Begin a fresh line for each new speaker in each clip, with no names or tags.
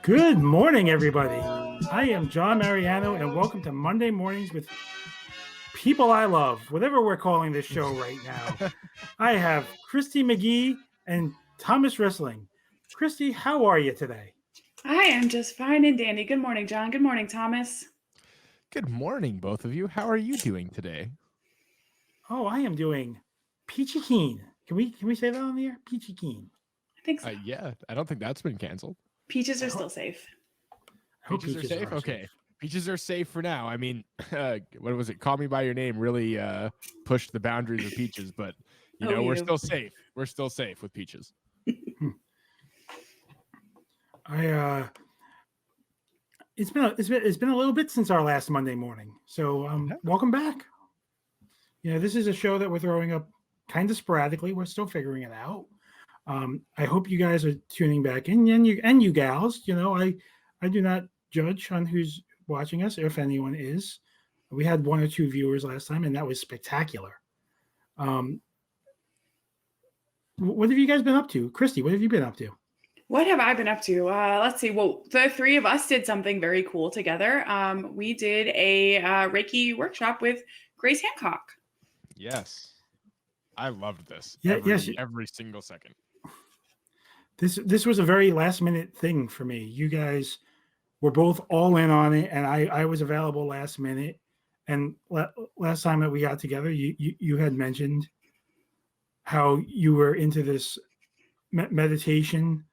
Good morning, everybody. I am John Mariano, and welcome to Monday Mornings with People I Love, whatever we're calling this show right now. I have Christy McGee and Thomas Rissling. Christy, how are you today?
I am just fine and dandy. Good morning, John. Good morning, Thomas.
Good morning, both of you. How are you doing today?
Oh, I am doing peachy keen. Can we say that on the air? Peachy keen.
I think so.
Yeah, I don't think that's been canceled.
Peaches are still safe.
I hope
Peaches are safe? Okay. Peaches are safe for now. I mean, what was it? Call Me By Your Name really pushed the boundaries of peaches, but we're still safe. We're still safe with peaches.
It's been a little bit since our last Monday morning, so welcome back. This is a show that we're throwing up kind of sporadically. We're still figuring it out. I hope you guys are tuning back in, and you gals. I do not judge on who's watching us, if anyone is. We had 1 or 2 viewers last time, and that was spectacular. What have you guys been up to? Christy, what have you been up to?
What have I been up to? Let's see. Well, the three of us did something very cool together. We did a Reiki workshop with Grace Hancock.
Yes. I loved this. Every single second.
This was a very last minute thing for me. You guys were both all in on it, and I was available last minute. And last time that we got together, you had mentioned how you were into this meditation,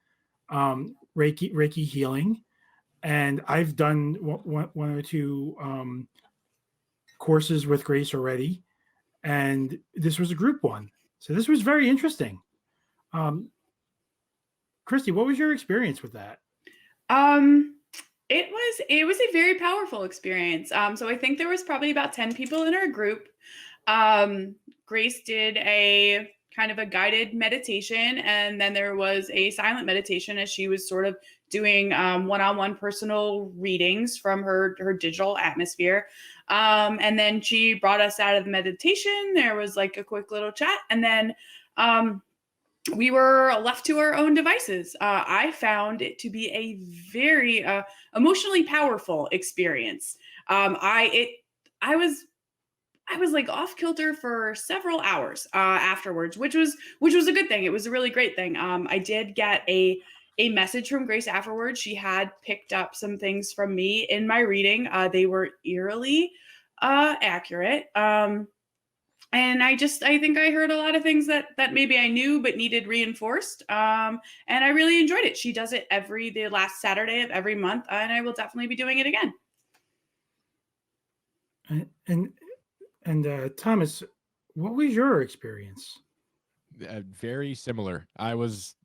Reiki healing, and I've done one or 2 courses with Grace already, and this was a group one, so this was very interesting. Christy, what was your experience with that?
It was a very powerful experience. So I think there was probably about 10 people in our group. Grace did a kind of a guided meditation, and then there was a silent meditation as she was sort of doing one-on-one personal readings from her digital atmosphere. And then she brought us out of the meditation. There was like a quick little chat, and then we were left to our own devices. I found it to be a very emotionally powerful experience. I was like off kilter for several hours afterwards, which was a good thing. It was a really great thing. I did get a message from Grace afterwards. She had picked up some things from me in my reading. They were eerily accurate. And I think I heard a lot of things that maybe I knew but needed reinforced. And I really enjoyed it. She does it the last Saturday of every month, and I will definitely be doing it again.
And Thomas, what was your experience?
Very similar. I was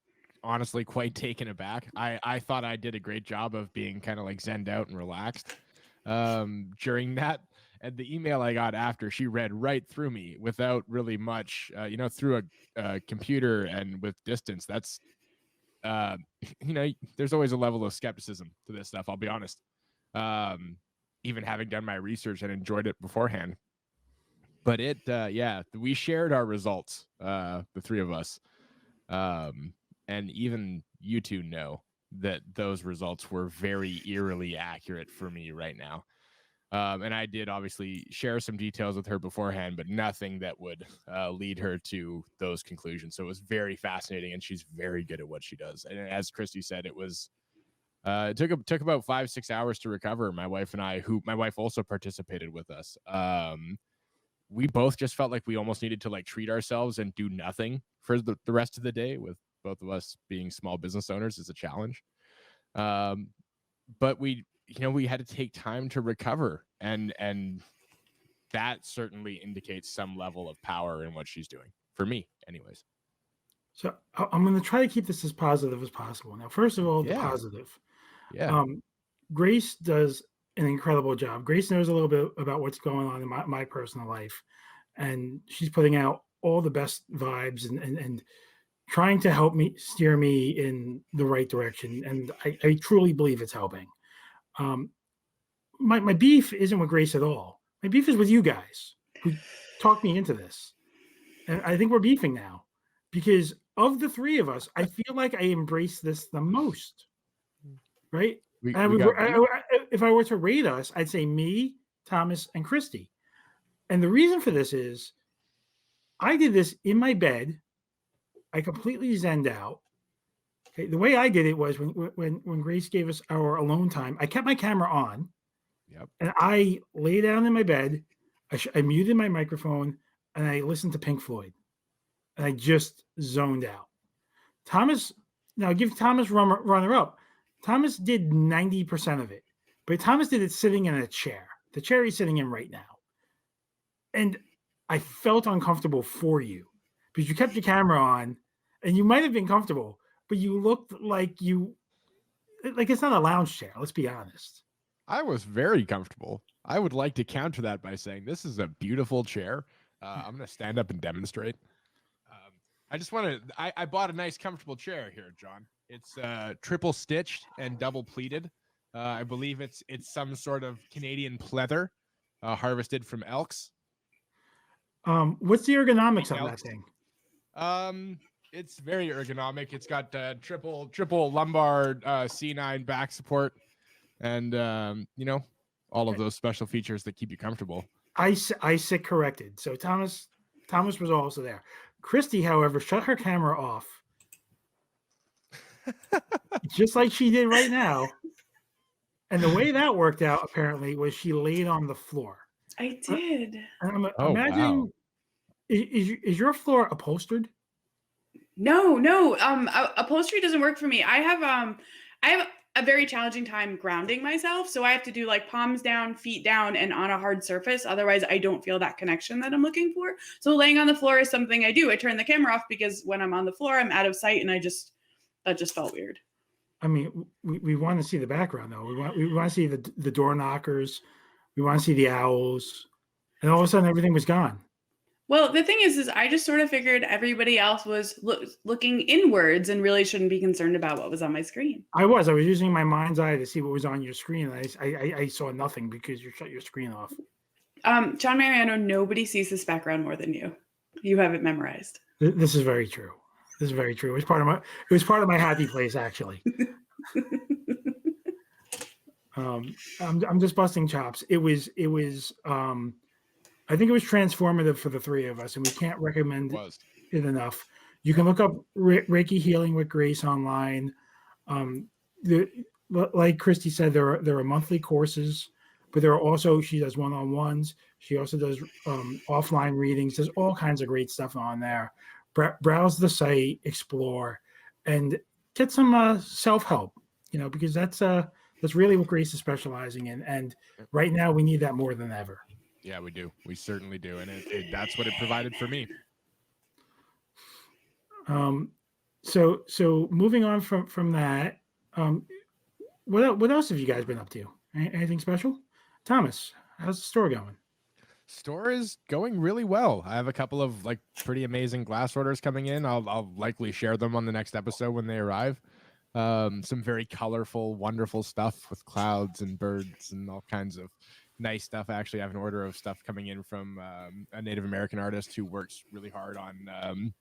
honestly quite taken aback. I thought I did a great job of being kind of like zenned out and relaxed during that. And the email I got after, she read right through me without really much, through a computer and with distance. That's, there's always a level of skepticism to this stuff, I'll be honest. Even having done my research and enjoyed it beforehand. But we shared our results, the three of us. And even you two know that those results were very eerily accurate for me right now. And I did obviously share some details with her beforehand, but nothing that would lead her to those conclusions. So it was very fascinating, and she's very good at what she does. And as Christy said, it was it took about 5-6 hours to recover. My wife and I, my wife also participated with us. We both just felt like we almost needed to like treat ourselves and do nothing for the rest of the day, with both of us being small business owners is a challenge. But we had to take time to recover, and that certainly indicates some level of power in what she's doing, for me anyways.
So I'm going to try to keep this as positive as possible. Now, first of all, the positive.
Yeah.
Grace does an incredible job. Grace knows a little bit about what's going on in my personal life, and she's putting out all the best vibes and trying to help me, steer me in the right direction. And I truly believe it's helping. My beef isn't with Grace at all. My beef is with you guys who talked me into this. And I think we're beefing now because of the three of us, I feel like I embrace this the most. right?
We
And
got beat.
if I were to rate us, I'd say me, Thomas, and Christie. And the reason for this is I did this in my bed. I completely zenned out. Okay, the way I did it was when Grace gave us our alone time, I kept my camera on.
Yep.
And I lay down in my bed. I muted my microphone and I listened to Pink Floyd. And I just zoned out. Thomas, now give Thomas runner up. Thomas did 90% of it, but Thomas did it sitting in a chair. The chair he's sitting in right now. And I felt uncomfortable for you because you kept your camera on and you might have been comfortable, but you looked like it's not a lounge chair. Let's be honest.
I was very comfortable. I would like to counter that by saying this is a beautiful chair. I'm going to stand up and demonstrate. I just want to, I bought a nice comfortable chair here, John. It's triple stitched and double pleated. I believe it's some sort of Canadian pleather harvested from elks.
What's the ergonomics on that thing?
It's very ergonomic. It's got triple lumbar C9 back support and all of those special features that keep you comfortable.
I sit corrected. So Thomas was also there. Christie, however, shut her camera off, just like she did right now. And the way that worked out, apparently, was she laid on the floor.
I did.
Imagine,
wow.
Is your floor upholstered?
No. Upholstery doesn't work for me. I have a very challenging time grounding myself, so I have to do like palms down, feet down, and on a hard surface. Otherwise, I don't feel that connection that I'm looking for. So laying on the floor is something I do. I turn the camera off because when I'm on the floor, I'm out of sight, and that just felt weird.
I mean, we want to see the background though. We want to see the door knockers. We want to see the owls, and all of a sudden, everything was gone.
Well, the thing is I just sort of figured everybody else was looking inwards and really shouldn't be concerned about what was on my screen.
I was using my mind's eye to see what was on your screen. I saw nothing because you shut your screen off.
John Mariano, nobody sees this background more than you. You have it memorized.
This is very true. This is very true. It was part of my happy place, actually. I'm just busting chops. It was I think it was transformative for the three of us, and we can't recommend it enough. You can look up Reiki Healing with Grace online. Like Christie said, there are monthly courses, but there are also, she does one-on-ones. She also does offline readings. There's all kinds of great stuff on there. Browse the site, explore, and get some self-help, because that's really what Grace is specializing in. And right now we need that more than ever.
Yeah, we do. We certainly do. And that's what it provided for me.
So moving on from that, what else have you guys been up to? Anything special? Thomas, how's the store going?
Store is going really well. I have a couple of pretty amazing glass orders coming in. I'll likely share them on the next episode when they arrive. Some very colorful, wonderful stuff with clouds and birds and all kinds of nice stuff. I actually have an order of stuff coming in from a Native American artist who works really hard on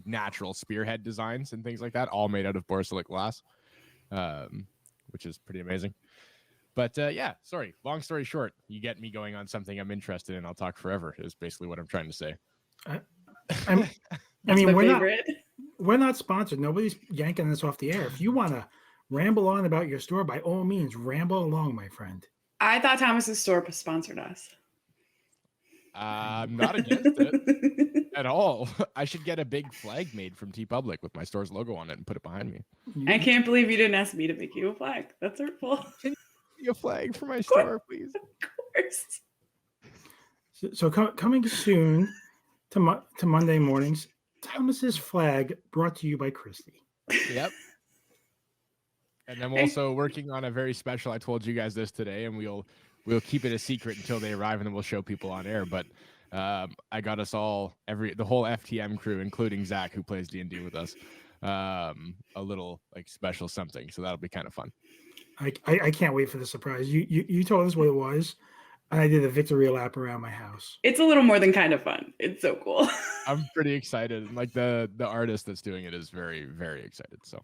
natural spearhead designs and things like that, all made out of borosilicate glass, which is pretty amazing. But sorry, long story short, you get me going on something I'm interested in, I'll talk forever, is basically what I'm trying to say.
We're not sponsored. Nobody's yanking us off the air. If you want to ramble on about your store, by all means, ramble along, my friend.
I thought Thomas's store sponsored us.
I'm not against it at all. I should get a big flag made from TeePublic with my store's logo on it and put it behind me.
I can't believe you didn't ask me to make you a flag. That's hurtful.
Can you make me a flag for my store, please?
Of course.
So coming soon to Monday mornings, Thomas's flag brought to you by Christie.
Yep. And I'm also working on a very special, I told you guys this today, and we'll keep it a secret until they arrive, and then we'll show people on air. But I got us all, the whole FTM crew, including Zach, who plays D&D with us, a little special something. So that'll be kind of fun.
I can't wait for the surprise. You told us what it was, and I did a victory lap around my house.
It's a little more than kind of fun. It's so cool.
I'm pretty excited. And the artist that's doing it is very, very excited. So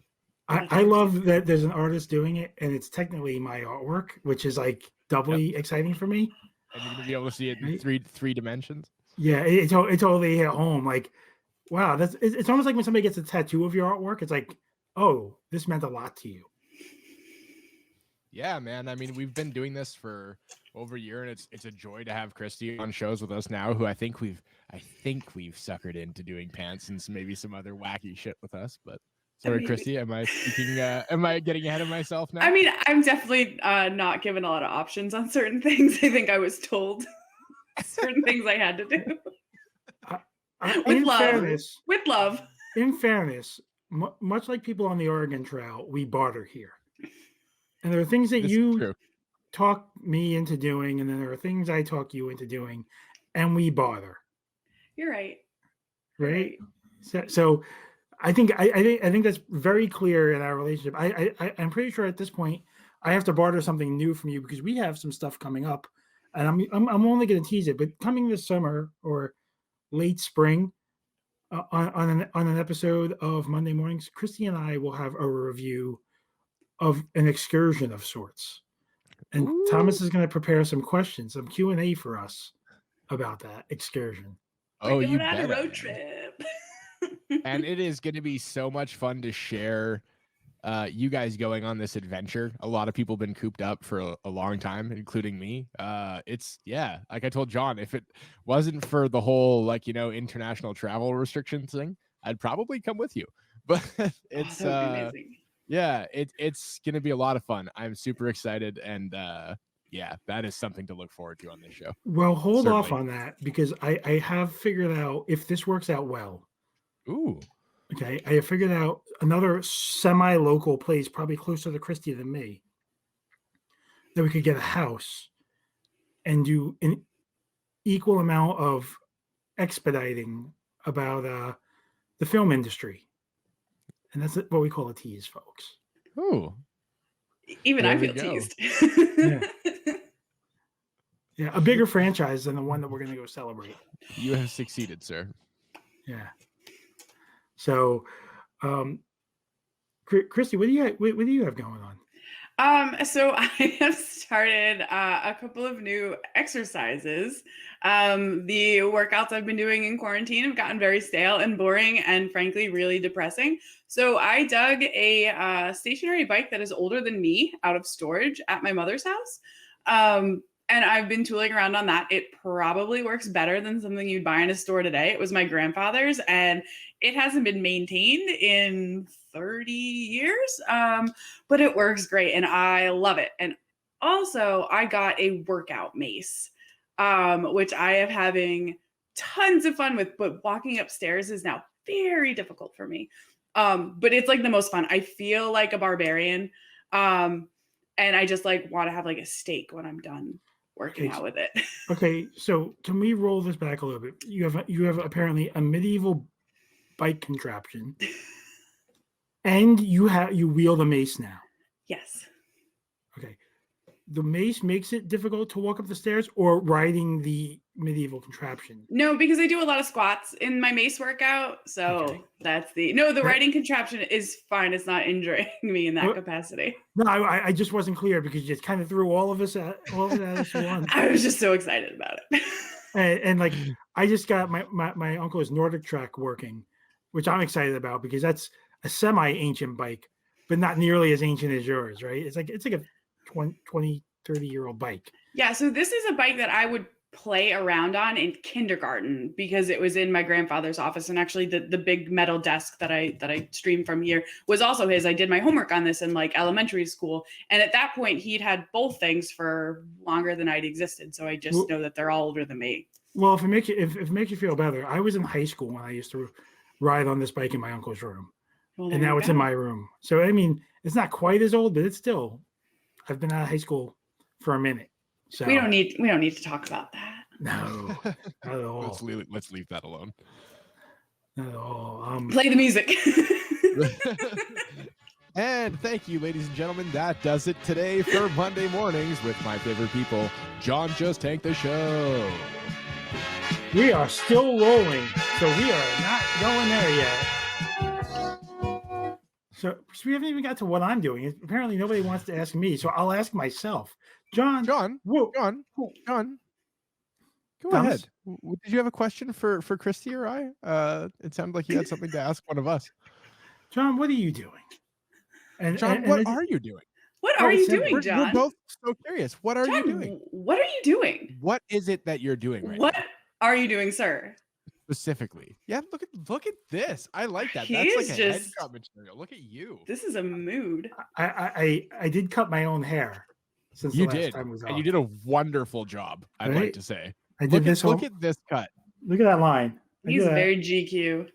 I love that there's an artist doing it, and it's technically my artwork, which is like doubly exciting for me.
And you're gonna be able to see it in
Right?
three dimensions.
Yeah, it totally hit home. Like, wow, it's almost like when somebody gets a tattoo of your artwork. It's like, oh, this meant a lot to you.
Yeah, man. I mean, we've been doing this for over a year, and it's a joy to have Christie on shows with us now, who I think we've suckered into doing pants and maybe some other wacky shit with us. But sorry, Christie, am I speaking? Am I getting ahead of myself now?
I mean, I'm definitely not given a lot of options on certain things. I think I was told certain things I had to do. With love.
In fairness, much like people on the Oregon Trail, we barter here. And there are things that you talk me into doing, and then there are things I talk you into doing, and we barter.
You're right.
Right? So I think that's very clear in our relationship. I'm pretty sure at this point I have to barter something new from you because we have some stuff coming up, and I'm only going to tease it. But coming this summer or late spring, on an episode of Monday Mornings, Christie and I will have a review of an excursion of sorts, and Thomas is going to prepare some questions, some Q&A for us about that excursion.
Oh, you bet, on a road trip.
And it is going to be so much fun to share you guys going on this adventure. A lot of people have been cooped up for a long time, including me. It's like I told John, if it wasn't for the whole international travel restrictions thing, I'd probably come with you. But it's
amazing.
Yeah, it's going to be a lot of fun. I'm super excited, and that is something to look forward to on this show.
Well, hold off on that because I have figured out, if this works out well.
Ooh.
Okay, I have figured out another semi-local place, probably closer to Christie than me, that we could get a house and do an equal amount of expediting about the film industry. And that's what we call a tease, folks.
Ooh.
Even I feel teased.
Yeah, a bigger franchise than the one that we're going to go celebrate.
You have succeeded, sir.
Yeah. So, Christie, what do you have going on?
So I have started a couple of new exercises. The workouts I've been doing in quarantine have gotten very stale and boring and frankly really depressing. So I dug a stationary bike that is older than me out of storage at my mother's house. And I've been tooling around on that. It probably works better than something you'd buy in a store today. It was my grandfather's and it hasn't been maintained in 30 years, but it works great and I love it. And also I got a workout mace, which I am having tons of fun with, but walking upstairs is now very difficult for me. But it's like the most fun. I feel like a barbarian. And I just want to have a steak when I'm done working out with it.
Okay, so can we roll this back a little bit? You have apparently a medieval bike contraption, and you wield a mace now.
Yes.
Okay. The mace makes it difficult to walk up the stairs, or riding the medieval contraption?
No, because I do a lot of squats in my mace workout, so that's the riding contraption is fine. It's not injuring me in that capacity.
No, I just wasn't clear because you just kind of threw all of it at us once.
I was just so excited about it.
and I just got my uncle's Nordic Trek working, which I'm excited about because that's a semi-ancient bike, but not nearly as ancient as yours, right? It's like a 20, 30-year-old bike.
Yeah, so this is a bike that I would play around on in kindergarten because it was in my grandfather's office, and actually the big metal desk that I streamed from here was also his. I did my homework on this in elementary school, and at that point he'd had both things for longer than I'd existed, so I just know that they're all older than me.
Well, if it makes you feel better, I was in high school when I used to ride on this bike in my uncle's room, and now it's in my room. So I mean, it's not quite as old, but it's still. I've been out of high school for a minute. So
we don't need to talk about that.
No, not at all.
Let's leave that alone.
Not at all.
Play the music.
And thank you, ladies and gentlemen. That does it today for Monday Mornings with my favorite people, John Just Tank the Show.
We are still rolling, so we are not going there yet. So we haven't even got to what I'm doing. Apparently, nobody wants to ask me, so I'll ask myself. John,
John,
whoa,
John, go
Thomas?
ahead. Did you have a question for Christie or I? It sounded like you had something to ask one of us.
John, what are you doing? And
John, what are you doing?
What are you
simple.
doing,
We're
John?
both so curious. What are you
John,
doing?
what are you doing?
What is it that you're doing right
What
now?
are you doing, sir?
Specifically. Yeah, look at this. I like that.
He
That's like
is
a
just-
headshot material. Look at you.
This is a mood.
I did cut my own hair since
You
the last
did.
time was
And
on.
you did a wonderful job, I'd like
Right?
to say.
I did this
Look at this cut.
Look at that line.
He's very GQ.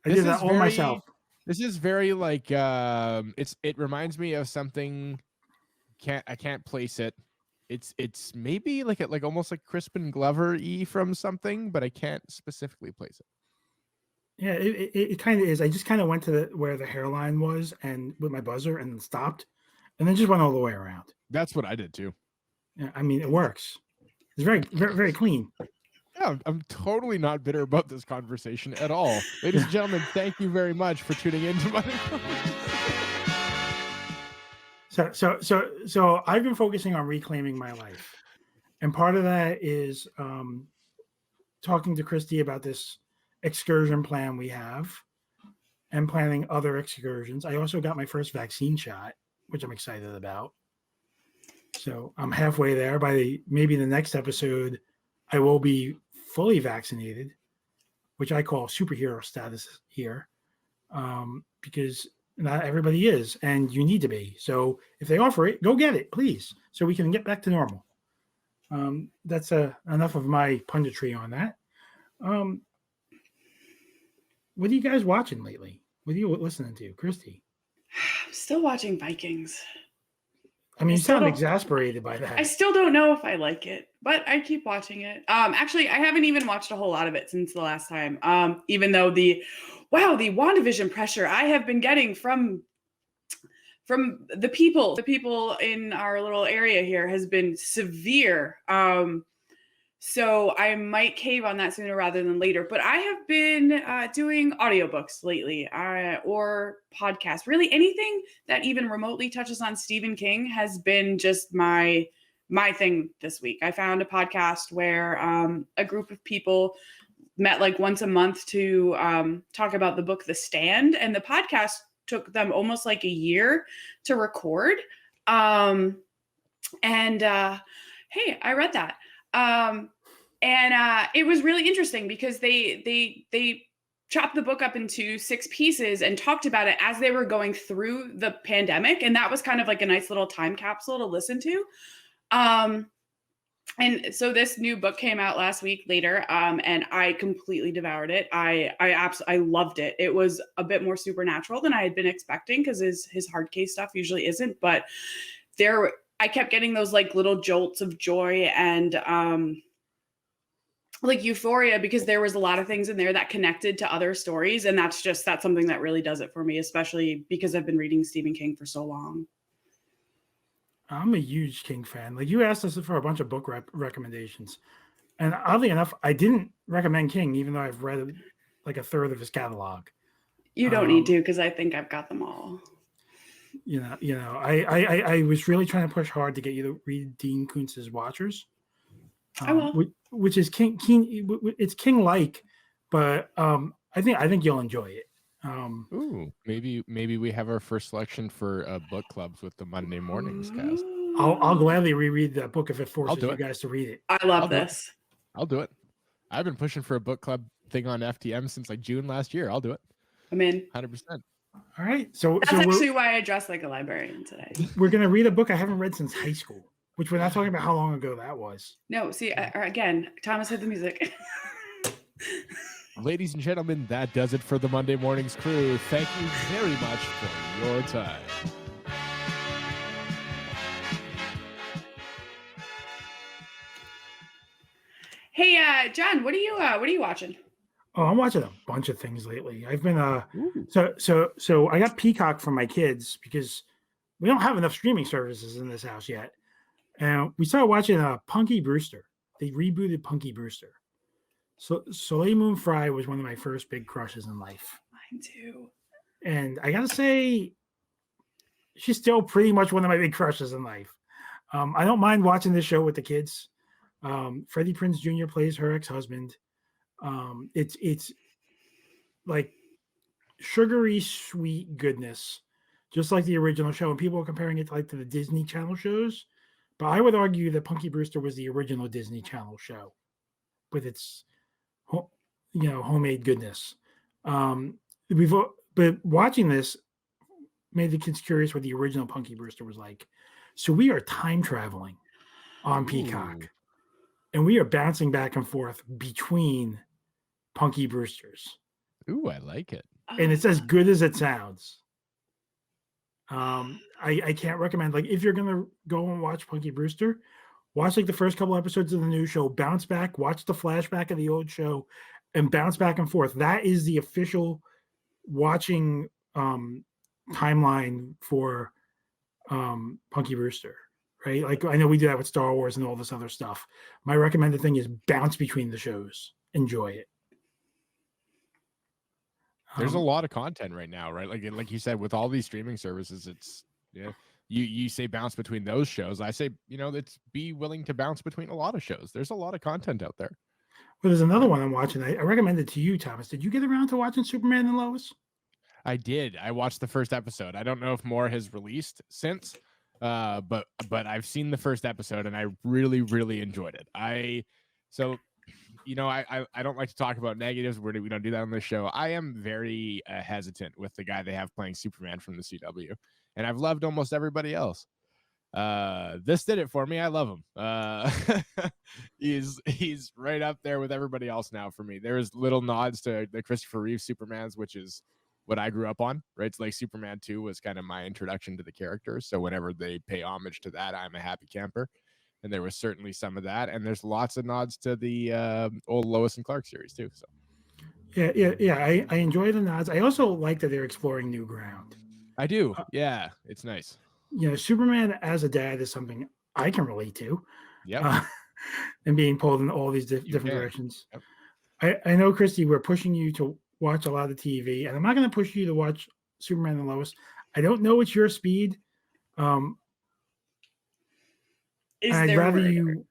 I did that all myself.
This is very like it reminds me of something. I can't place it. It's maybe like almost like Crispin Glover-y from something, but I can't specifically place it.
Yeah, it kind of is. I just kind of went to where the hairline was and with my buzzer and then stopped and then just went all the way around.
That's what I did too.
Yeah, I mean, it works. It's very, very, very clean.
Yeah, I'm totally not bitter about this conversation at all. Ladies and gentlemen, thank you very much for tuning in to my
So I've been focusing on reclaiming my life. And part of that is talking to Christie about this excursion plan we have and planning other excursions. I also got my first vaccine shot, which I'm excited about. So I'm halfway there. By maybe the next episode, I will be fully vaccinated, which I call superhero status here, because not everybody is, and you need to be. So if they offer it, go get it, please, so we can get back to normal. That's enough of my punditry on that. What are you guys watching lately? What are you listening to, Christie?
I'm still watching Vikings.
I mean, you sound exasperated by that.
I still don't know if I like it, but I keep watching it. Actually, I haven't even watched a whole lot of it since the last time. Even though the WandaVision pressure I have been getting from the people in our little area here has been severe. So I might cave on that sooner rather than later. But I have been doing audiobooks lately, or podcasts. Really, anything that even remotely touches on Stephen King has been just my thing this week. I found a podcast where a group of people met like once a month to talk about the book The Stand, and the podcast took them almost like a year to record. Hey, I read that. It was really interesting because they chopped the book up into 6 pieces and talked about it as they were going through the pandemic. And that was kind of like a nice little time capsule to listen to. And so this new book came out last week later, and I completely devoured it. I loved it. It was a bit more supernatural than I had been expecting because his hard case stuff usually isn't. But I kept getting those like little jolts of joy and like euphoria, because there was a lot of things in there that connected to other stories, and that's something that really does it for me, especially because I've been reading Stephen King for so long.
I'm a huge King fan. Like, you asked us for a bunch of book recommendations, and oddly enough, I didn't recommend King, even though I've read like a third of his catalog.
You don't need to, because I think I've got them all.
I was really trying to push hard to get you to read Dean Koontz's Watchers.
I will.
Which is King. It's King-like, but I think you'll enjoy it.
Ooh, maybe we have our first selection for book clubs with the Monday mornings cast.
I'll gladly reread that book if it forces you
it.
guys to read it.
I love this.
I'll do it. I've been pushing for a book club thing on FTM since like June last year. I'll do it.
I'm in.
100%.
All right. So
that's actually why I dressed like a librarian today.
We're going to read a book I haven't read since high school, which we're not talking about how long ago that was.
No, see, again, Thomas hit the music.
Ladies and gentlemen, that does it for the Monday Mornings crew. Thank you very much for your time.
Hey, John, what are you watching?
Oh, I'm watching a bunch of things lately. I've been so I got Peacock for my kids because we don't have enough streaming services in this house yet. And we started watching Punky Brewster. They rebooted Punky Brewster. So Soleil Moon Frye was one of my first big crushes in life.
Mine too.
And I gotta say, she's still pretty much one of my big crushes in life. I don't mind watching this show with the kids. Freddie Prinze Jr. plays her ex-husband. It's like sugary sweet goodness, just like the original show. And people are comparing it to the Disney Channel shows, but I would argue that Punky Brewster was the original Disney Channel show with its homemade goodness. But watching this made the kids curious what the original Punky Brewster was like. So we are time traveling on Peacock, and we are bouncing back and forth between Punky Brewsters.
Ooh, I like it.
And it's as good as it sounds. I can't recommend, like, if you're gonna go and watch Punky Brewster, watch like the first couple episodes of the new show, bounce back, watch the flashback of the old show, and bounce back and forth. That is the official watching timeline for Punky Brewster, right? Like, I know we do that with Star Wars and all this other stuff. My recommended thing is bounce between the shows, enjoy it.
There's a lot of content right now, right? Like you said, with all these streaming services, it's you say bounce between those shows. I say, it's be willing to bounce between a lot of shows. There's a lot of content out there.
Well, there's another one I'm watching. I recommend it to you, Thomas. Did you get around to watching Superman and Lois?
I did. I watched the first episode. I don't know if more has released since, but I've seen the first episode and I really, really enjoyed it. I don't like to talk about negatives. We don't do that on this show. I am very hesitant with the guy they have playing Superman from the CW, and I've loved almost everybody else. This did it for me. I love him. He's right up there with everybody else now for me. There's little nods to the Christopher Reeve Supermans, which is what I grew up on, right? It's like Superman 2 was kind of my introduction to the characters. So whenever they pay homage to that, I'm a happy camper. And there was certainly some of that. And there's lots of nods to the old Lois and Clark series too. So
yeah. I enjoy the nods. I also like that they're exploring new ground.
I do. Yeah, it's nice.
Superman as a dad is something I can relate to.
Yeah.
And being pulled in all these different directions. Yep. I know, Christy, we're pushing you to watch a lot of TV, and I'm not going to push you to watch Superman and Lois. I don't know it's your speed. I'd rather you,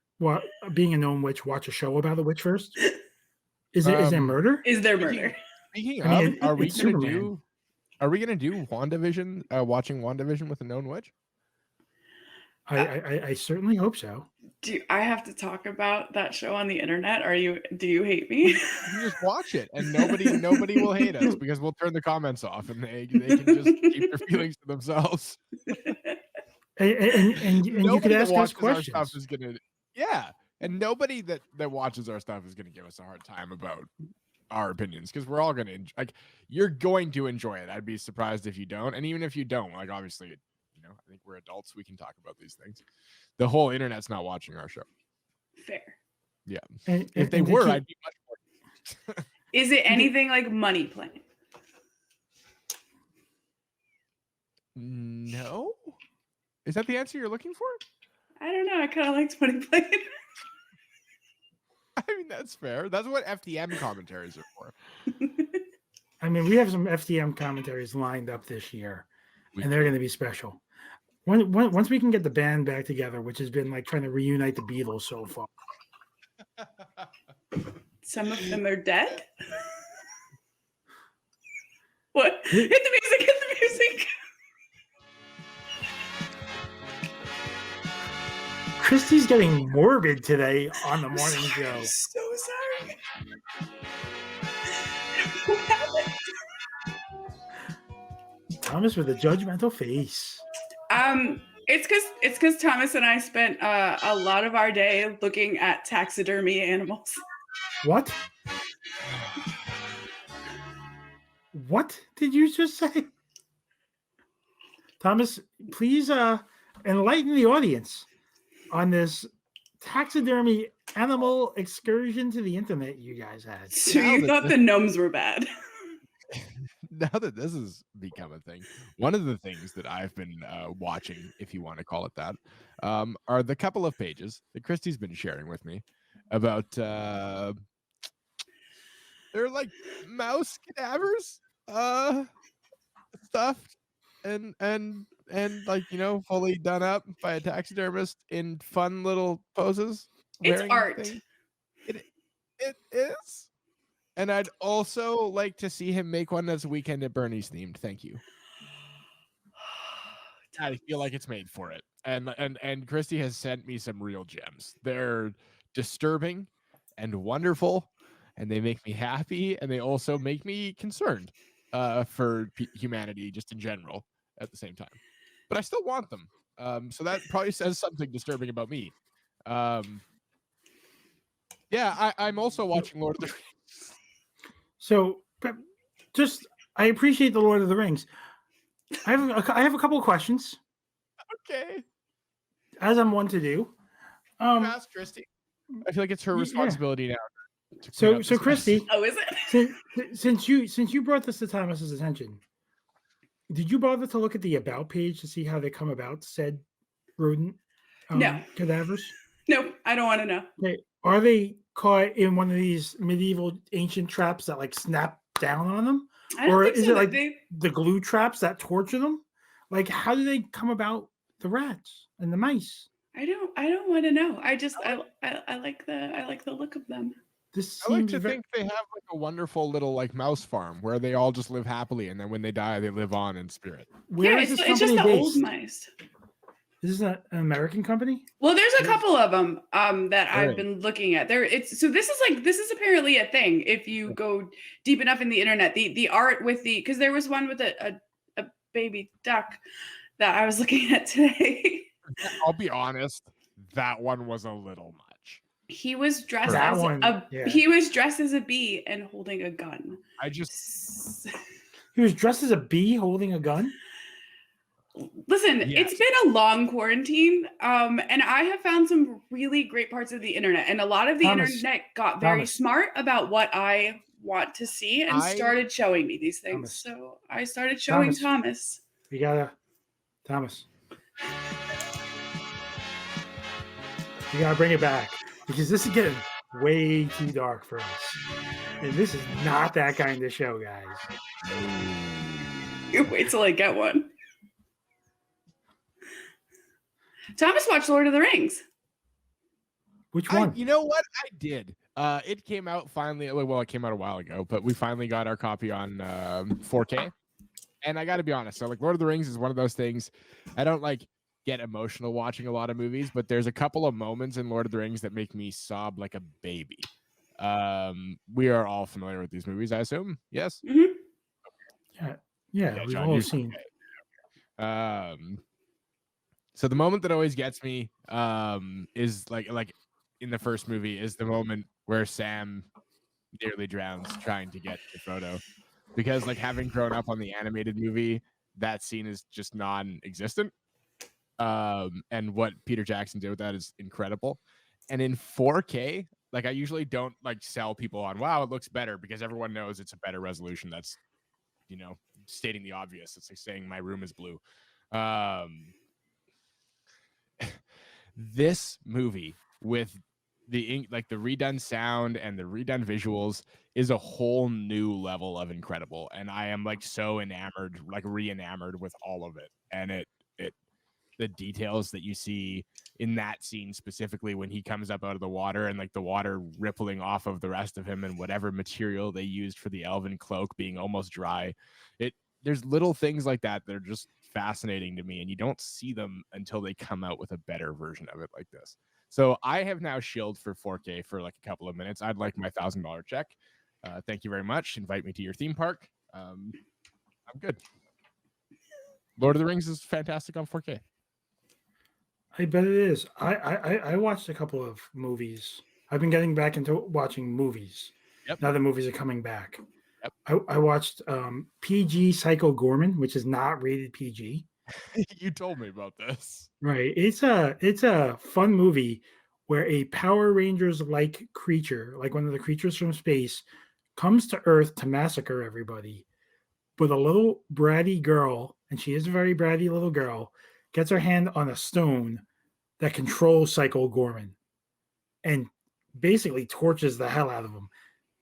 being a known witch, watch a show about a witch first. Is there murder?
Is there murder?
Speaking of, are we gonna do WandaVision? Watching WandaVision with a known witch?
I certainly hope so.
Do I have to talk about that show on the internet? Do you hate me?
You just watch it, and nobody will hate us because we'll turn the comments off, and they can just keep their feelings to themselves.
And you could ask us questions.
Our stuff is and nobody that watches our stuff is gonna give us a hard time about our opinions, because we're all gonna you're going to enjoy it. I'd be surprised if you don't, and even if you don't, obviously, I think we're adults. We can talk about these things. The whole internet's not watching our show.
Fair.
Yeah. If they were, I'd be much more.
Is it anything like Money Plane?
No. Is that the answer you're looking for?
I don't know. I kind of liked Money Plane.
I mean, that's fair. That's what FTM commentaries are for.
I mean, we have some FTM commentaries lined up this year, and they're going to be special. Once we can get the band back together, which has been like trying to reunite the Beatles so far.
Some of them are dead. What? Hit the music! Hit the music!
Christie's getting morbid today on the morning show.
I'm so sorry. What happened?
Thomas with a judgmental face.
It's because Thomas and I spent a lot of our day looking at taxidermy animals.
What? What did you just say? Thomas, please enlighten the audience on this taxidermy animal excursion to the internet you guys had.
So you thought the gnomes were bad.
Now that this has become a thing, one of the things that I've been watching, if you want to call it that, are the couple of pages that Christie's been sharing with me about they're like mouse cadavers stuff and and like, fully done up by a taxidermist in fun little poses.
It's
wearing
art.
things. It is. And I'd also like to see him make one that's Weekend at Bernie's themed. Thank you. I feel like it's made for it. And Christie has sent me some real gems. They're disturbing and wonderful, and they make me happy, and they also make me concerned for humanity just in general at the same time. But I still want them. So that probably says something disturbing about me. Yeah, I'm also watching Lord of the Rings.
So, I appreciate the Lord of the Rings. I have a couple of questions,
Okay.
as I'm one to do.
Ask Christie. I feel like it's her
Yeah.
responsibility now.
So Christie,
Oh, is it?
since you brought this to Thomas's attention, did you bother to look at the about page to see how they come about said rodent
No.
cadavers?
No, I don't want to know.
Okay. Are they caught in one of these medieval ancient traps that like snap down on them?
I don't
Or
think
is
so.
it like the glue traps that torture them? Like, how do they come about the rats and the mice?
I don't want to know. I just I like the look of them.
This
I like
seems
to think they have like a wonderful little like mouse farm where they all just live happily, and then when they die, they live on in spirit.
Where is this
it's just
company
the old
based?
mice.
Is this an American company?
Well, there's a couple of them that I've
Right.
been looking at. This is apparently a thing. If you go deep enough in the internet, the art with because there was one with a baby duck that I was looking at today.
I'll be honest, that one was a little much.
He was dressed
That
as
one,
he was dressed as a bee and holding a gun.
He was dressed as a bee holding a gun?
Listen,
Yes.
it's been a long quarantine, and I have found some really great parts of the internet, and a lot of the internet got very smart about what I want to see and started showing me these things. So I started showing Thomas.
You gotta, Thomas. You gotta bring it back because this is getting way too dark for us, and this is not that kind of show, guys.
You wait till I get one. Thomas watched Lord of the Rings.
Which one?
You know what? I did. It came out finally. Well, it came out a while ago, but we finally got our copy on 4K. And I got to be honest. So, like, Lord of the Rings is one of those things. I don't like get emotional watching a lot of movies, but there's a couple of moments in Lord of the Rings that make me sob like a baby. We are all familiar with these movies, I assume. Yes.
Mm-hmm.
Yeah, we've all seen.
So the moment that always gets me is like in the first movie is the moment where Sam nearly drowns trying to get to Frodo, because like having grown up on the animated movie, that scene is just non-existent. And what Peter Jackson did with that is incredible. And in 4K, like I usually don't like sell people on, wow, it looks better, because everyone knows it's a better resolution. That's, stating the obvious. It's like saying my room is blue. This movie with the redone sound and the redone visuals is a whole new level of incredible, and I am like so enamored, like re-enamored with all of it. And the details that you see in that scene, specifically when he comes up out of the water and like the water rippling off of the rest of him and whatever material they used for the elven cloak being almost dry, there's little things like that that are just fascinating to me, and you don't see them until they come out with a better version of it like this. So I have now shilled for 4K for like a couple of minutes. I'd like my $1,000 check. Thank you very much. Invite me to your theme park. I'm good. Lord of the Rings is fantastic on 4K.
I bet it is. I watched a couple of movies. I've been getting back into watching movies.
Yep.
Now the movies are coming back.
Yep.
I watched PG Psycho Gorman, which is not rated PG.
You told me about this.
Right. It's a fun movie where a Power Rangers like creature, like one of the creatures from space, comes to Earth to massacre everybody. But a little bratty girl, and she is a very bratty little girl, gets her hand on a stone that controls Psycho Gorman and basically torches the hell out of him.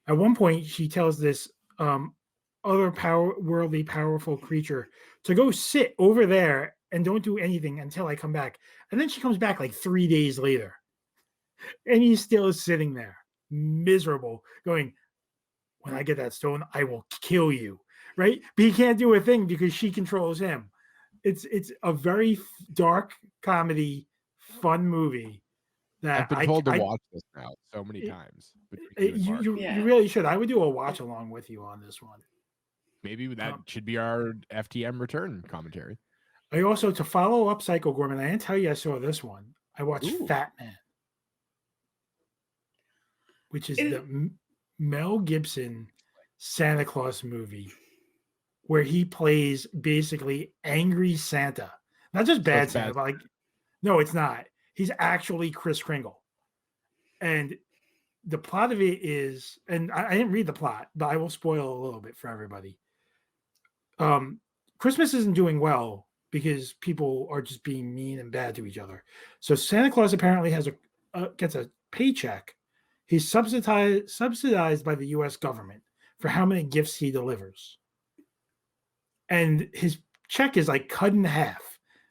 At one point, she tells this other worldly powerful creature to go sit over there and don't do anything until I come back. And then she comes back like 3 days later. And he's still sitting there, miserable, going, when I get that stone, I will kill you. Right? But he can't do a thing because she controls him. It's a very dark comedy, fun movie that
I've been told to watch this now so many times.
You really should. I would do a watch along with you on this one.
Maybe that should be our FTM return commentary.
I also, to follow up Psycho Gorman, I didn't tell you I saw this one. I watched Fat Man, which is the Mel Gibson Santa Claus movie where he plays basically angry Santa. Not just bad Santa, but like, no, it's not. He's actually Kris Kringle. And the plot of it is, and I didn't read the plot, but I will spoil a little bit for everybody. Christmas isn't doing well because people are just being mean and bad to each other. So Santa Claus apparently gets a paycheck. He's subsidized by the U.S. government for how many gifts he delivers. And his check is like cut in half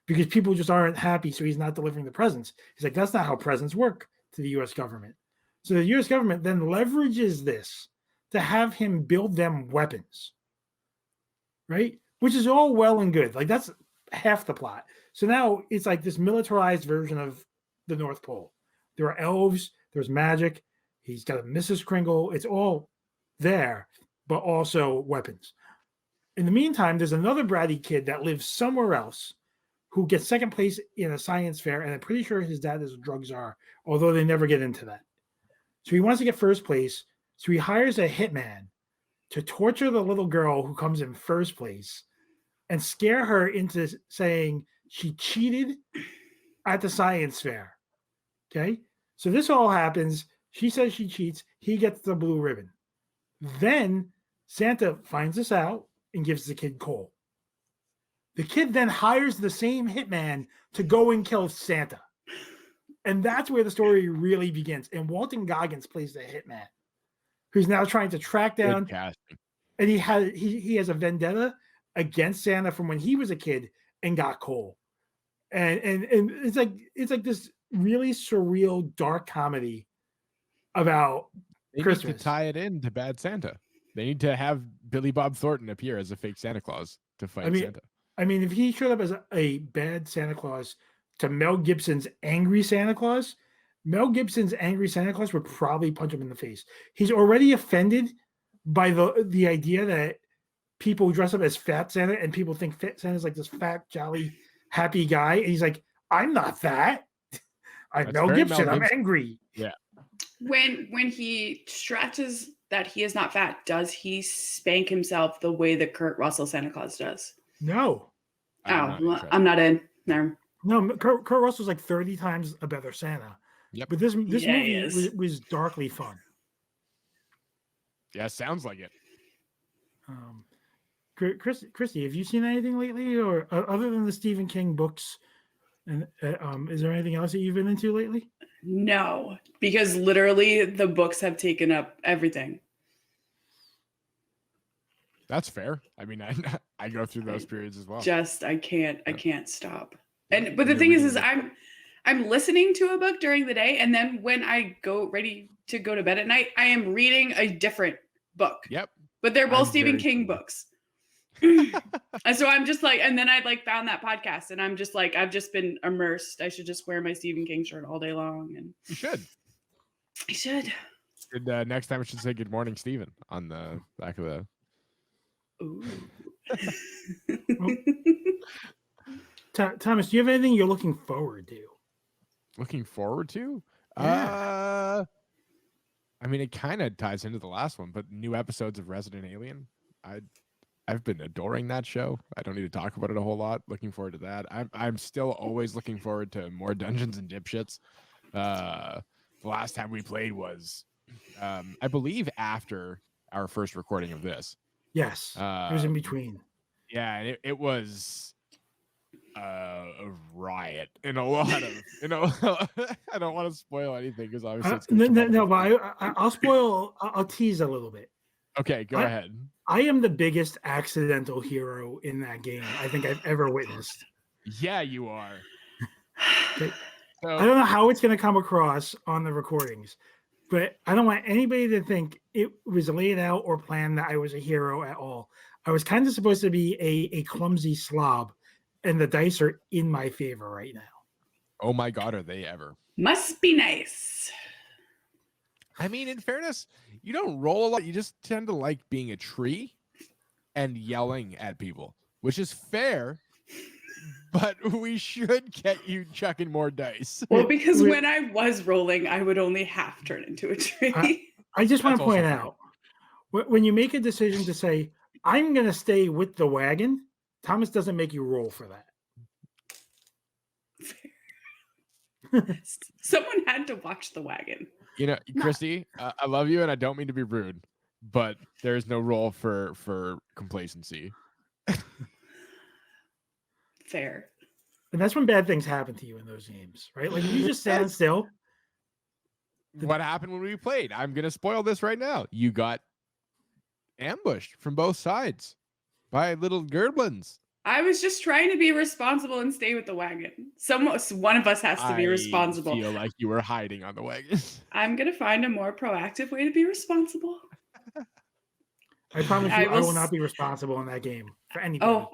because people just aren't happy. So he's not delivering the presents. He's like, that's not how presents work to the U.S. government. So the U.S. government then leverages this to have him build them weapons, right? Which is all well and good. Like that's half the plot. So now it's like this militarized version of the North Pole. There are elves. There's magic. He's got a Mrs. Kringle. It's all there, but also weapons. In the meantime, there's another bratty kid that lives somewhere else who gets second place in a science fair, and I'm pretty sure his dad is a drug czar, although they never get into that. So he wants to get first place, so he hires a hitman to torture the little girl who comes in first place and scare her into saying she cheated at the science fair. Okay? So this all happens. She says she cheats. He gets the blue ribbon. Then Santa finds this out and gives the kid coal. The kid then hires the same hitman to go and kill Santa. And that's where the story really begins. And Walton Goggins plays the hitman, who's now trying to track down. And he has a vendetta against Santa from when he was a kid and got coal. And it's like this really surreal dark comedy about Christmas.
Need to tie it into Bad Santa. They need to have Billy Bob Thornton appear as a fake Santa Claus to fight Santa.
I mean, if he showed up as a bad Santa Claus to Mel Gibson's angry Santa Claus, Mel Gibson's angry Santa Claus would probably punch him in the face. He's already offended by the idea that people dress up as fat Santa and people think fat Santa's like this fat, jolly, happy guy. And he's like, I'm not fat. I'm Mel Gibson. I'm angry.
Yeah.
When he stretches that he is not fat, does he spank himself the way that Kurt Russell Santa Claus does?
No.
I'm not in. No,
Kurt Russell's like 30 times a better Santa.
Yep.
But this movie was darkly fun.
Yeah, sounds like it.
Christy, have you seen anything lately, or other than the Stephen King books? And is there anything else that you've been into lately?
No, because literally the books have taken up everything.
That's fair. I mean, I go through those periods as well.
I can't stop. But the thing is I'm listening to a book during the day, and then when I go ready to go to bed at night, I am reading a different book.
Yep.
But they're both Stephen King books. And so I'm just like, and then I found that podcast, and I'm just like, I've just been immersed. I should just wear my Stephen King shirt all day long. And
you should.
I should.
Next time I should say good morning, Stephen, on the back of the.
Ooh.
Thomas, do you have anything you're looking forward to?
Looking forward to?
Yeah.
I mean, it kind of ties into the last one, but new episodes of Resident Alien. I've been adoring that show. I don't need to talk about it a whole lot. Looking forward to that. I'm still always looking forward to more Dungeons and Dipshits. The last time we played was, I believe, after our first recording of this.
Yes, it was in between.
Yeah, and it was a riot in a lot of, I don't want to spoil anything because obviously it's
no, but I'll spoil. I'll tease a little bit.
Okay, go ahead.
I am the biggest accidental hero in that game I think I've ever witnessed.
Yeah, you are.
Okay.
So,
I don't know how it's going to come across on the recordings, but I don't want anybody to think it was laid out or planned that I was a hero at all. I was kind of supposed to be a clumsy slob, and the dice are in my favor right now.
oh my God, are they ever?
Must be nice.
I mean, in fairness, you don't roll a lot. You just tend to like being a tree and yelling at people, which is fair, but we should get you chucking more dice.
Well, because when I was rolling, I would only half turn into a tree.
I just want
That's
to point
also fair.
out, when you make a decision to say, I'm going to stay with the wagon, Thomas doesn't make you roll for that.
Someone had to watch the wagon.
You know, Christy, I love you, and I don't mean to be rude, but there's no role for complacency.
Fair.
And that's when bad things happen to you in those games, right? Like if you just stand still.
What happened when we played? I'm gonna spoil this right now. You got ambushed from both sides by little gerblins.
I was just trying to be responsible and stay with the wagon. One of us has to be responsible.
I feel like you were hiding on the wagon.
I'm going to find a more proactive way to be responsible.
I promise you, I will not be responsible in that game for anybody.
Oh,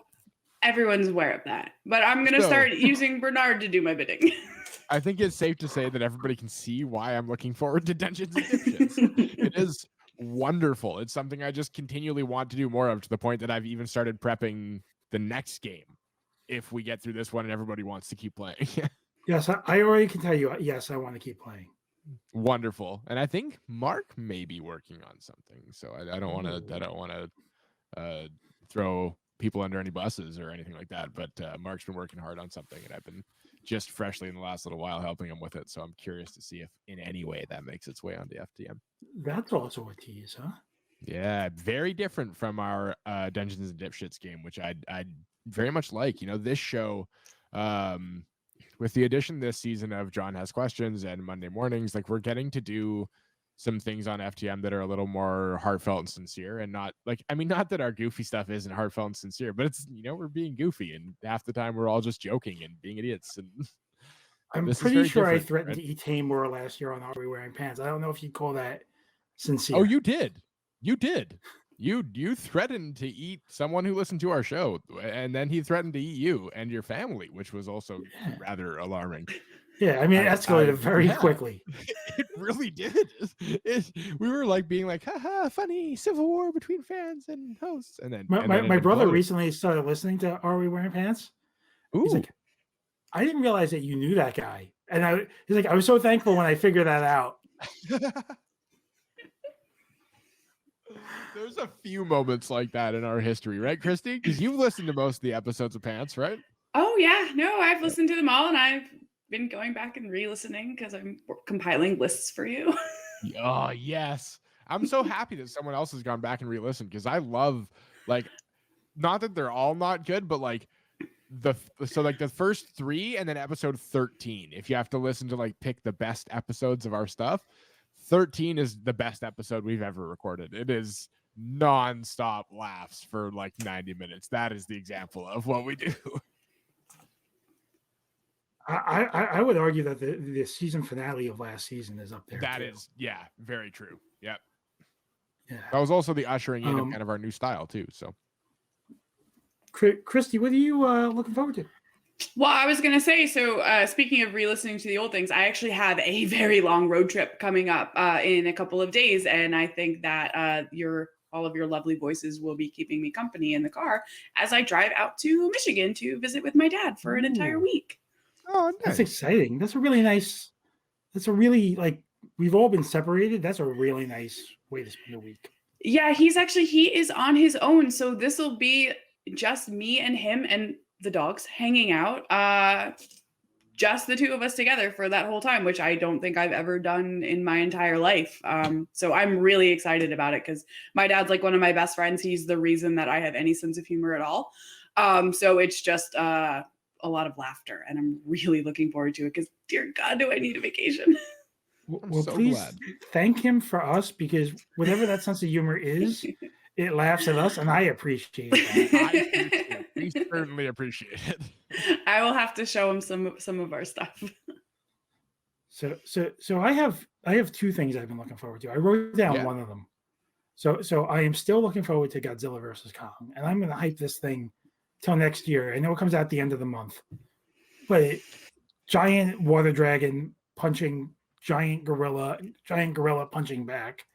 everyone's aware of that. But I'm going to start using Bernard to do my bidding.
I think it's safe to say that everybody can see why I'm looking forward to Dungeons and Dipshits. It is wonderful. It's something I just continually want to do more of, to the point that I've even started prepping the next game if we get through this one and everybody wants to keep playing.
Yes, I already can tell you, yes, I want to keep playing.
Wonderful. And I think Mark may be working on something, so I don't want to throw people under any buses or anything like that, but Mark's been working hard on something, and I've been just freshly in the last little while helping him with it, so I'm curious to see if in any way that makes its way onto FTM. That's also
a tease, huh?
Yeah, very different from our Dungeons and Dipshits game, which I very much like. You know, this show, with the addition this season of John Has Questions and Monday mornings, like we're getting to do some things on FTM that are a little more heartfelt and sincere, and not like, I mean, not that our goofy stuff isn't heartfelt and sincere, but it's, you know, we're being goofy, and half the time we're all just joking and being idiots. And
I'm pretty sure I threatened to eat Tamor last year on Are We Wearing Pants? I don't know if you'd call that sincere.
Oh, you did. You did. You threatened to eat someone who listened to our show, and then he threatened to eat you and your family, which was also rather alarming.
Yeah, I mean, it escalated very quickly.
It really did. We were like being like, haha, funny civil war between fans and hosts. And then
my brother recently started listening to Are We Wearing Pants?
Ooh.
He's like, I didn't realize that you knew that guy. And he's like, I was so thankful when I figured that out.
There's a few moments like that in our history, right, Christy? Because you've listened to most of the episodes of Pants, right?
Oh, yeah. No, I've listened to them all, and I've been going back and re-listening because I'm compiling lists for you.
Oh, yes. I'm so happy that someone else has gone back and re-listened, because I love, like, not that they're all not good, but like the first 3 and then episode 13. If you have to listen to like pick the best episodes of our stuff, 13 is the best episode we've ever recorded. It is non-stop laughs for like 90 minutes. That is the example of what we do.
I would argue that the season finale of last season is up there.
That is, yeah, very true. Yep.
Yeah.
That was also the ushering in of kind of our new style too. So,
Christy, what are you looking forward to?
Well, I was going to say, so speaking of re-listening to the old things, I actually have a very long road trip coming up in a couple of days. And I think that all of your lovely voices will be keeping me company in the car as I drive out to Michigan to visit with my dad for an entire week.
Oh, nice.
That's exciting. That's a really, like, we've all been separated. That's a really nice way to spend a week.
Yeah, he is on his own. So this will be just me and him and the dogs hanging out, just the two of us together for that whole time, which I don't think I've ever done in my entire life. So I'm really excited about it because my dad's like one of my best friends. He's the reason that I have any sense of humor at all. So it's just a lot of laughter, and I'm really looking forward to it because, dear God, do I need a vacation.
Well, so please thank him for us, because whatever that sense of humor is, it laughs at us, and I appreciate that.
We certainly appreciate it.
I will have to show him some of our stuff.
So I have two things I've been looking forward to. I wrote down
Yeah.
one of them. So I am still looking forward to Godzilla versus Kong, and I'm going to hype this thing till next year. I know it comes out at the end of the month, but giant water dragon punching giant gorilla punching back.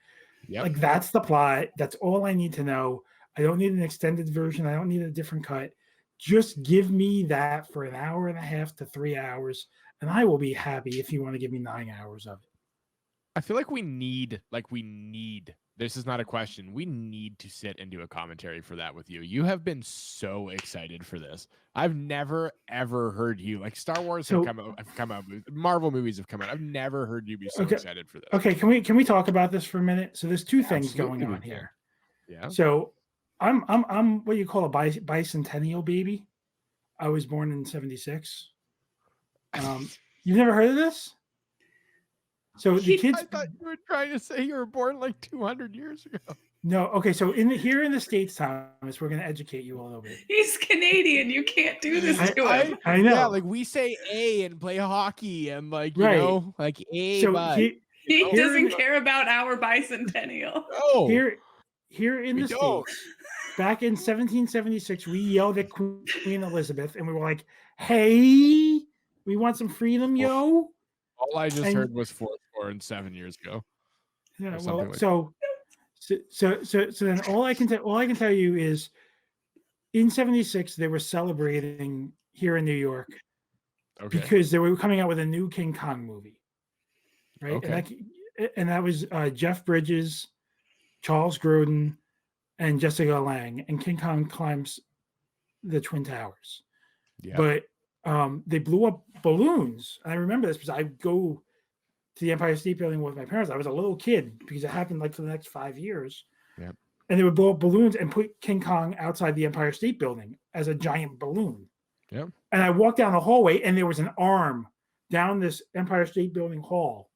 Yep.
Like that's the plot. That's all I need to know. I don't need an extended version. I don't need a different cut. Just give me that for an hour and a half to 3 hours, and I will be happy if you want to give me 9 hours of it.
I feel like we need, this is not a question. We need to sit and do a commentary for that with you. You have been so excited for this. I've never, ever heard you, like Star Wars have come out, Marvel movies have come out. I've never heard you be so excited for this.
Okay, can we talk about this for a minute? So there's two things going on here.
Yeah.
So I'm what you call a bicentennial baby. I was born in 76. You've never heard of this? So the kids.
I thought you were trying to say you were born like 200 years ago.
No, okay. So here in the States, Thomas, we're going to educate you a little bit.
He's Canadian. You can't do this to him.
I know.
Yeah, like we say A and play hockey and like you
Right.
know, like A.
So
but
he doesn't care about our bicentennial.
no,
here in the States, back in 1776, we yelled at Queen Elizabeth, and we were like, "Hey, we want some freedom, yo!"
All I just heard was 4 and 7 years ago.
Yeah,
well,
like so then all I can tell you is in 76 they were celebrating here in New York because they were coming out with a new King Kong movie, right?
Okay.
And that was Jeff Bridges, Charles Grodin, and Jessica Lange, and King Kong climbs the Twin Towers. Yeah. But they blew up balloons. And I remember this because I go to the Empire State Building with my parents. I was a little kid because it happened like for the next 5 years.
Yep.
And they would blow up balloons and put King Kong outside the Empire State Building as a giant balloon.
Yep.
And I walked down the hallway and there was an arm down this Empire State Building hall,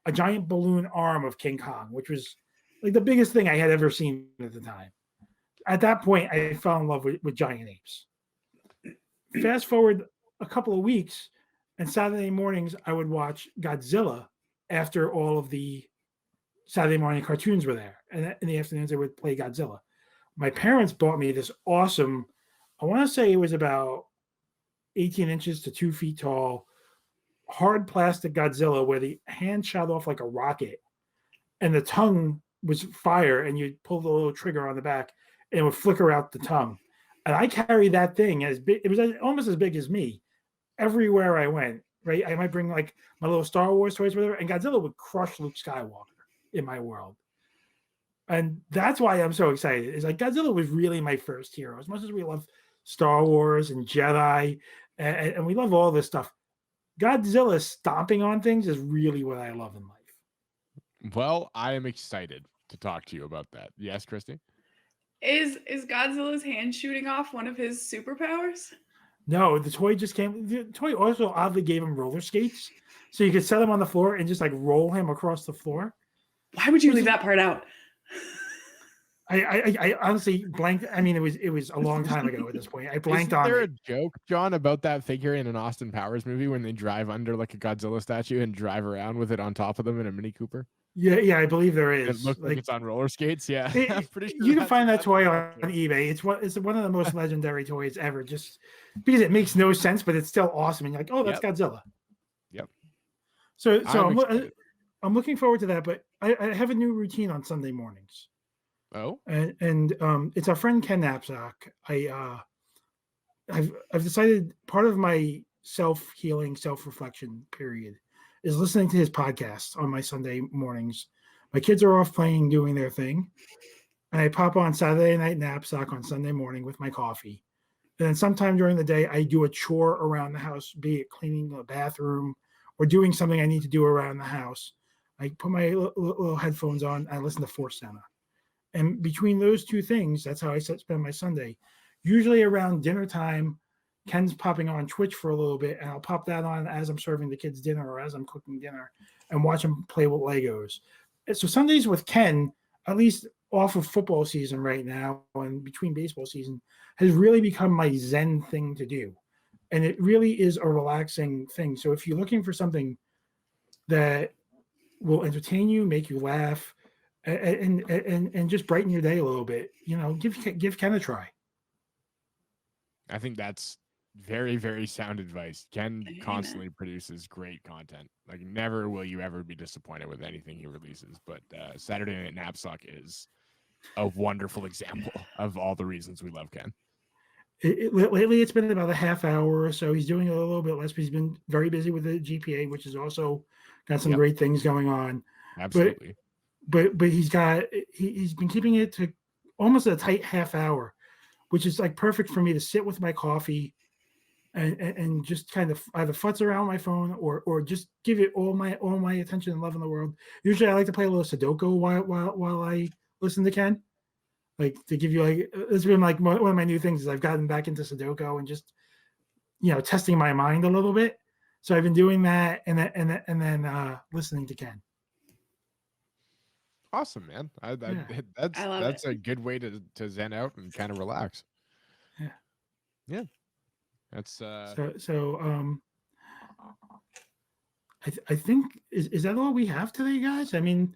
a giant balloon arm of King Kong, which was like the biggest thing I had ever seen at the time. At that point, I fell in love with giant apes. Fast forward a couple of weeks, and Saturday mornings I would watch Godzilla after all of the Saturday morning cartoons were there, and in the afternoons I would play Godzilla. My parents bought me this awesome, I want to say it was about 18 inches to 2 feet tall, hard plastic Godzilla where the hand shot off like a rocket and the tongue was fire, and you pull the little trigger on the back and it would flicker out the tongue. And I carried that thing as big, it was almost as big as me everywhere I went, right? I might bring like my little Star Wars toys, whatever, and Godzilla would crush Luke Skywalker in my world. And that's why I'm so excited. Is like Godzilla was really my first hero. As much as we love Star Wars and Jedi, and we love all this stuff, Godzilla stomping on things is really what I love in life.
Well, I am excited to talk to you about that. Yes, Christy?
Is Godzilla's hand shooting off one of his superpowers?
No, the toy just came. The toy also oddly gave him roller skates, so you could set him on the floor and just like roll him across the floor.
Why would you leave that part out?
I honestly blanked. I mean, it was a long time ago at this point. I blanked on it.
Is there a joke, John, about that figure in an Austin Powers movie when they drive under like a Godzilla statue and drive around with it on top of them in a Mini Cooper?
Yeah, I believe there is.
It looks like it's on roller skates. Yeah, I'm pretty sure
you can find that toy on eBay. It's one of the most legendary toys ever. Just because it makes no sense, but it's still awesome. And you're like, oh, that's Godzilla.
Yep.
So I'm looking forward to that. But I have a new routine on Sunday mornings.
Oh.
And it's our friend Ken Knapsack. I've decided part of my self-healing, self-reflection period is listening to his podcast on my Sunday mornings. My kids are off playing, doing their thing. And I pop on Saturday Night Knapsack on Sunday morning with my coffee. And then sometime during the day, I do a chore around the house, be it cleaning the bathroom or doing something I need to do around the house. I put my little headphones on, and I listen to Force Center. And between those two things, that's how I spend my Sunday. Usually around dinner time, Ken's popping on Twitch for a little bit, and I'll pop that on as I'm serving the kids dinner or as I'm cooking dinner and watch them play with Legos. So Sundays with Ken, at least off of football season right now and between baseball season, has really become my Zen thing to do. and it really is a relaxing thing. So if you're looking for something that will entertain you, make you laugh, and just brighten your day a little bit, give Ken a try.
I think that's very, very sound advice. Ken
Amen.
constantly produces great content. Like, never will you ever be disappointed with anything he releases. But Saturday Night Knapsack is a wonderful example of all the reasons we love Ken.
Lately, it's been about a half hour or so. He's doing a little bit less, but he's been very busy with the GPA, which has also got some great things going on.
Absolutely.
But he's been keeping it to almost a tight half hour, which is like perfect for me to sit with my coffee and just kind of either futz around my phone or just give it all my attention and love in the world. Usually, I like to play a little Sudoku while I listen to Ken. Like, to give you, like, it's been like one of my new things is I've gotten back into Sudoku and just, testing my mind a little bit. So I've been doing that and then listening to Ken.
Awesome, man.
Yeah.
That's a good way to zen out and kind of relax. Yeah. That's
I think is that all we have today, guys? I mean,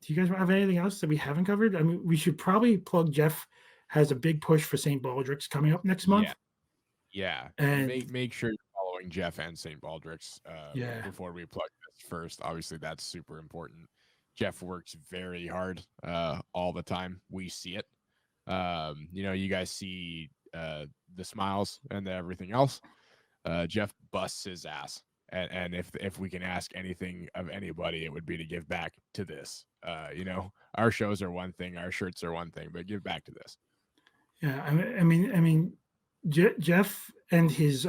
do you guys have anything else that we haven't covered? I mean, we should probably plug Jeff has a big push for St. Baldrick's coming up next month.
Yeah.
And
make sure you're following Jeff and St. Baldrick's before we plug this first. Obviously, that's super important. Jeff works very hard all the time. We see it. You guys see the smiles and everything else. Jeff busts his ass. And if we can ask anything of anybody, it would be to give back to this. Our shows are one thing, our shirts are one thing, but give back to this.
Yeah, I mean, Jeff and his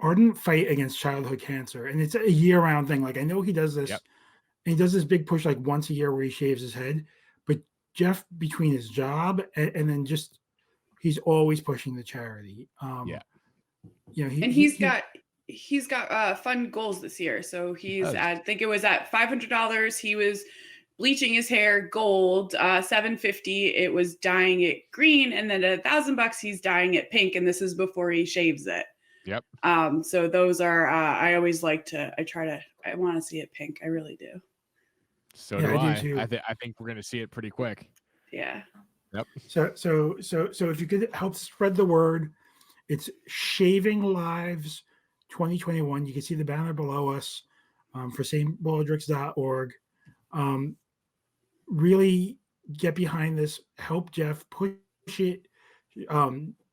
ardent fight against childhood cancer, and it's a year-round thing. Like, I know he does this, and he does this big push like once a year where he shaves his head. But Jeff, between his job and then just, he's always pushing the charity.
He's got fun goals this year. So I think it was at $500. He was bleaching his hair gold. $750. It was dyeing it green, and then at $1,000 he's dyeing it pink. And this is before he shaves it.
Yep.
So those are. I always like to. I want to see it pink. I really do.
So do I. I think we're gonna see it pretty quick.
Yeah.
Yep.
So if you could help spread the word, it's Shaving Lives 2021. You can see the banner below us for stbaldricks.org. Really get behind this. Help Jeff, push it,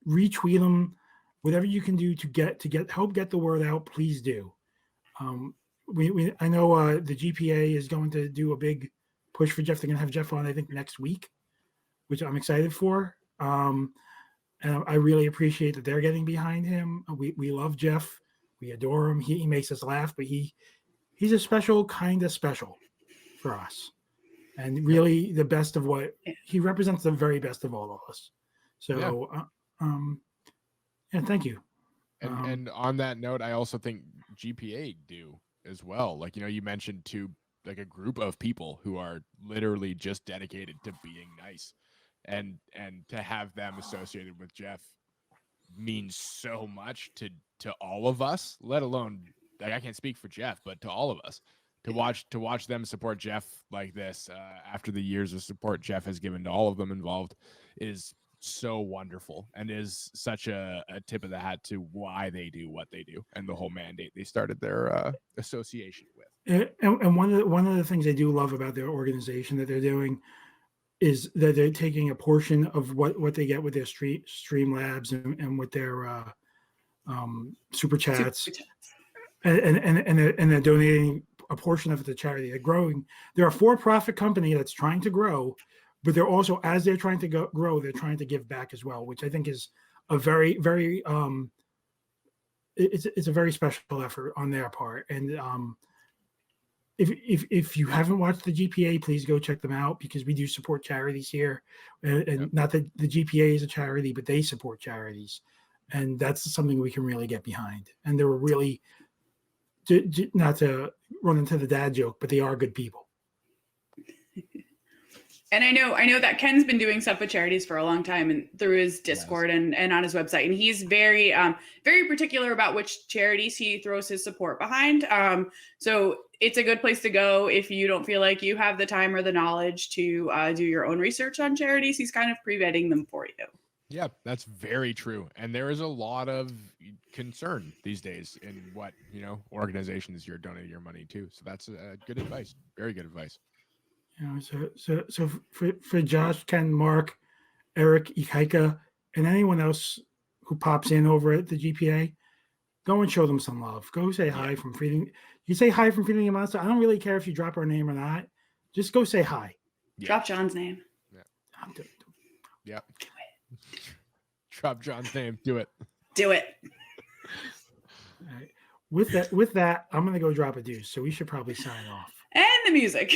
retweet him, whatever you can do to help get the word out. Please do. I know the GPA is going to do a big push for Jeff. They're going to have Jeff on, I think, next week, which I'm excited for. And I really appreciate that they're getting behind him. We love Jeff. We adore him. He makes us laugh, but he's a special kind of special for us. And really the best of what he represents, the very best of all of us. So, thank you.
And on that note, I also think GPA do as well. Like, you mentioned like a group of people who are literally just dedicated to being nice. And to have them associated with Jeff means so much to all of us, let alone, like, I can't speak for Jeff, but to all of us, to watch them support Jeff like this after the years of support Jeff has given to all of them involved is so wonderful, and is such a tip of the hat to why they do what they do and the whole mandate they started their association with.
And one of the things I do love about their organization that they're doing is that they're taking a portion of what they get with their stream labs and with their super chats, and they're donating a portion of it to charity. They're growing. They're a for-profit company that's trying to grow, but they're also, as they're trying to grow, they're trying to give back as well, which I think is a very, very it's a very special effort on their part. And if you haven't watched the GPA, please go check them out, because we do support charities here, and not that the GPA is a charity, but they support charities, and that's something we can really get behind. And they were really, not to run into the dad joke, but they are good people.
And I know that Ken's been doing stuff with charities for a long time, and through his Discord and on his website. And he's very very particular about which charities he throws his support behind. So it's a good place to go if you don't feel like you have the time or the knowledge to do your own research on charities. He's kind of pre-vetting them for you.
Yeah, that's very true. And there is a lot of concern these days in what, organizations you're donating your money to. So that's good advice. Very good advice.
So for Josh, Ken, Mark, Eric, Ikaika, and anyone else who pops in over at the GPA, go and show them some love. Go say hi from Feeding. You say hi from Feeding a Monster. I don't really care if you drop our name or not. Just go say hi.
Yeah.
Drop John's name.
Yeah. Drop John's name. Do it.
Do it.
All right. With that, I'm gonna go drop a deuce. So we should probably sign off.
And the music.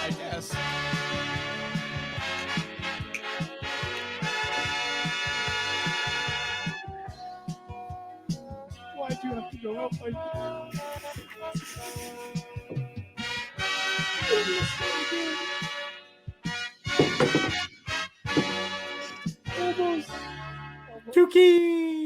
I guess. Why'd you have to go up like that?
Tuki!